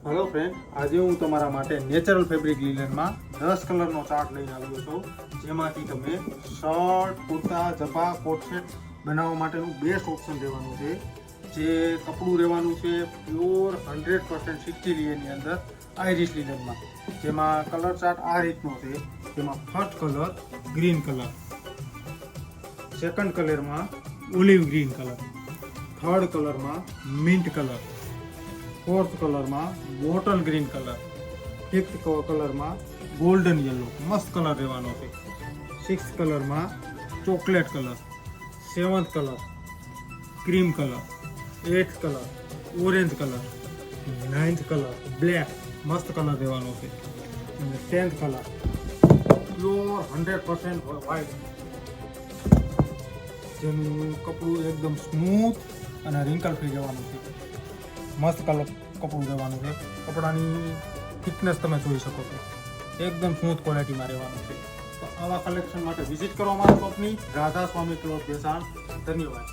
Hello friend, આજે હું તમારા માટે નેચરલ ફેબ્રિક લિનનમાં 10 કલરનો ચાર્ટ લઈને આવ્યો છું, જેમાંથી તમે શર્ટ, કુર્તા, જભા, કોટ સેટ બનાવવા માટેનું બેસ્ટ ઓપ્શન રહેવાનું છે. જે કપડું રહેવાનું છે પ્યોર 100% સિક્સટીલિયનની અંદર આઈરિશ લિનનમાં, જેમાં કલર ચાર્ટ આ રીતનો છે. જેમાં first colour green colour, second કલરમાં ઓલિવ ગ્રીન કલર, થર્ડ કલરમાં મિન્ટ કલર, ફોર્થ કલરમાં બોટલ ગ્રીન કલર, ફિફ્થ કલરમાં ગોલ્ડન યલો મસ્ત કલર રહેવાનો છે. સિક્સ્થ કલરમાં chocolate colour, seventh colour cream colour, eighth colour orange colour, ninth colour black મસ્ત colour રહેવાનો છે. અને 10th કલર પ્યોર 100% વ્હાઇટ, જેનું કપડું એકદમ સ્મૂથ અને રિંકલ ફ્રી રહેવાનું છે. મસ્ત કલર કપડું રહેવાનું છે. કપડાની થિકનેસ તમે જોઈ શકો છો, એકદમ સ્મૂથ ક્વોલિટીમાં રહેવાનું છે. તો આવા કલેક્શન માટે વિઝિટ કરો અમારા શોપની રાધા સ્વામી ક્લોથ બેસાણ. ધન્યવાદ.